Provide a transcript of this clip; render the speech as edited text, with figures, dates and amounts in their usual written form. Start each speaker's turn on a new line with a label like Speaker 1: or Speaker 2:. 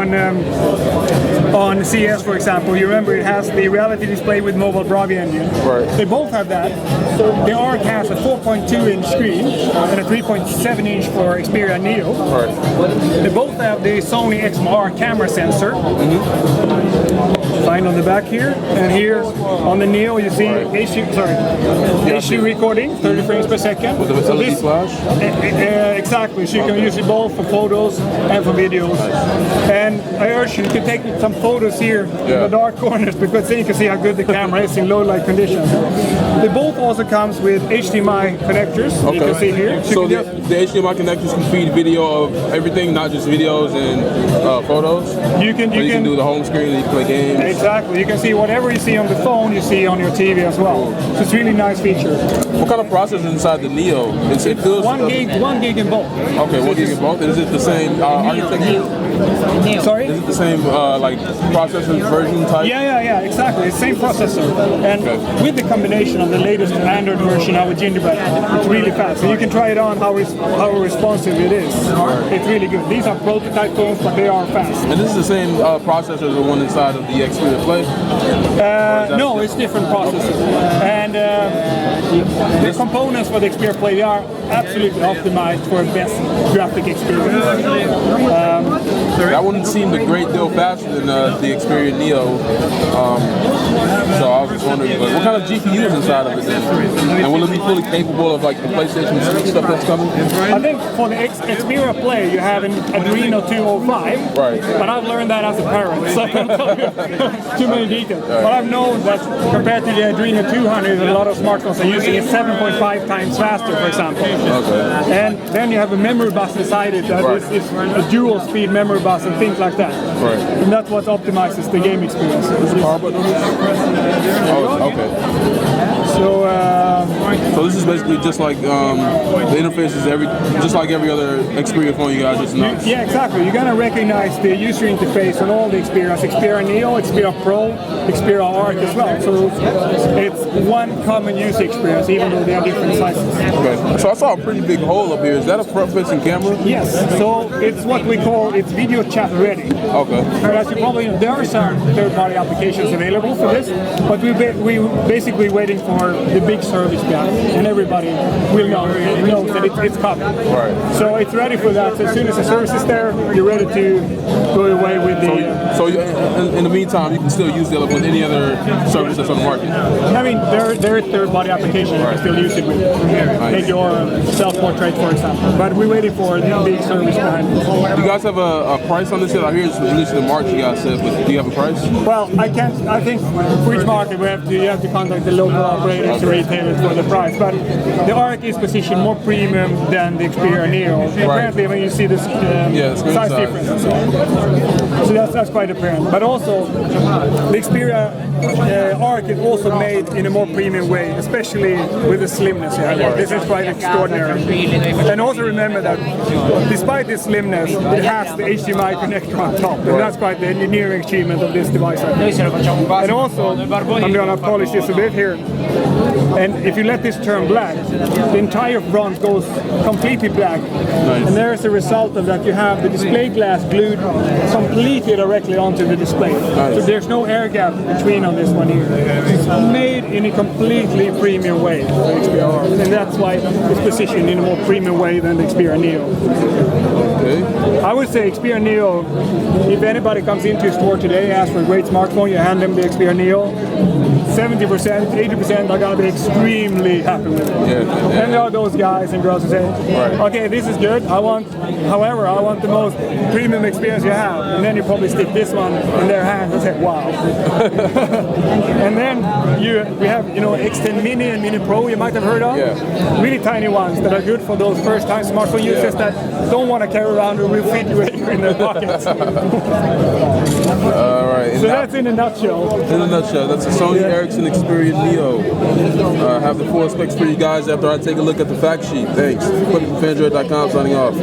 Speaker 1: On CS, for example, you remember it has the reality display with mobile Bravi engine.
Speaker 2: Right.
Speaker 1: They both have that. So the ARC has a 4.2-inch screen and a 3.7-inch for Xperia Neo.
Speaker 2: Right.
Speaker 1: They both have the Sony XMR camera sensor. Fine on the back here, and here on the Neo you see HD recording, 30 frames per second.
Speaker 2: With the LED flash?
Speaker 1: Exactly, so you can use it both for photos and for videos. And I urge you to take some photos here in the dark corners, because then you can see how good the camera is in low light conditions. They both also comes with HDMI connectors, you can see here.
Speaker 2: So the HDMI connectors can feed video of everything, not just videos and photos? You can do the home screen and you can play games?
Speaker 1: Exactly, you can see whatever you see on the phone, you see on your TV as well. So it's a really nice feature.
Speaker 2: What kind of processor is inside the Neo? It feels
Speaker 1: 1 gig in both.
Speaker 2: Okay, 1 gig in both. Is it the same architecture?
Speaker 1: Sorry?
Speaker 2: Is it the same like processor version type?
Speaker 1: Yeah, exactly. It's the same processor. And with the combination of the latest Android version of Gingerbread, it's really fast. And you can try it on how responsive it is. It's really good. These are prototype phones, but they are fast.
Speaker 2: And this is the same processor as the one inside of the Xperia Play?
Speaker 1: No, it's different processor. And the components for the Xperia Play, they are absolutely optimized for best graphic experience.
Speaker 2: That wouldn't seem a great deal faster than the Xperia Neo. So I was just wondering, like, what kind of GPU is inside of it then? And will it be fully capable of like the PlayStation stuff that's coming?
Speaker 1: I think for the Xperia Play, you have an Adreno 205.
Speaker 2: Right.
Speaker 1: But I've learned that as a parent, so I can't tell you too many details. But I've known that compared to the Adreno 200, a lot of smartphones are using it 7.5 times faster, for example.
Speaker 2: Okay.
Speaker 1: And then you have a memory bus inside it that is a dual speed memory bus and things like that.
Speaker 2: Right.
Speaker 1: And that's what optimizes the game experience.
Speaker 2: Power button? Oh, okay. So this is basically just like the interface is just like every other Xperia phone you guys just know.
Speaker 1: Yeah, exactly. You're gonna recognize the user interface on all the Xperias: Xperia Neo, Xperia Pro, Xperia Arc as well. So it's one common user experience, even though they are different sizes.
Speaker 2: Okay. So I saw a pretty big hole up here. Is that a front-facing camera?
Speaker 1: Yes. So it's what we call video chat ready.
Speaker 2: Okay.
Speaker 1: And as you probably know, there are some third-party applications available for this, but we're basically waiting for the big service guy, and everybody will know that it's coming.
Speaker 2: Right.
Speaker 1: So it's ready for that. So as soon as the service is there, you're ready to go away with the...
Speaker 2: So in the meantime, you can still use it with any other service that's on the market?
Speaker 1: I mean, there are third-party applications you can still use it with. Take your self-portrait, for example. But we're waiting for the big service behind it.
Speaker 2: Do you guys have a price on this yet? I hear it's released in March, you guys said, but do you have a price?
Speaker 1: Well, I think for each market you have to contact the local operators, the retailers for the price. But the ARC is positioned more premium than the Xperia Neo. Apparently, when you see this size difference, so that's quite apparent. But also, the Xperia ARC is also made in a more premium way, especially with the slimness. This is quite extraordinary. And also remember that despite this slimness, it has the HDMI connector on top, and that's quite the engineering achievement of this device. And also, I'm going to polish this a bit here. And if you let this turn black, the entire front goes completely black. Nice. And there's a result of that. You have the display glass glued completely directly onto the display. Nice. So there's no air gap between on this one here. It's made in a completely premium way for the Xperia ARC. And that's why it's positioned in a more premium way than the Xperia Neo.
Speaker 2: Okay.
Speaker 1: I would say Xperia Neo, if anybody comes into a store today, asks for a great smartphone, you hand them the Xperia Neo, 70%, 80% are going to be extremely happy with it.
Speaker 2: Yeah.
Speaker 1: And there are those guys and girls who say, okay, this is good, however, I want the most premium experience you have. And then you probably stick this one in their hands and say, wow. And then we have, X10 Mini and Mini Pro you might have heard of.
Speaker 2: Yeah.
Speaker 1: Really tiny ones that are good for those first-time smartphone users that don't want to carry around or will fit you in their pockets.
Speaker 2: All right.
Speaker 1: So that's in a nutshell.
Speaker 2: In a nutshell, that's a Sony Ericsson Xperia Neo. Have the full specs for you guys after I take a look at the fact sheet. Thanks. From Fandroid.com signing off.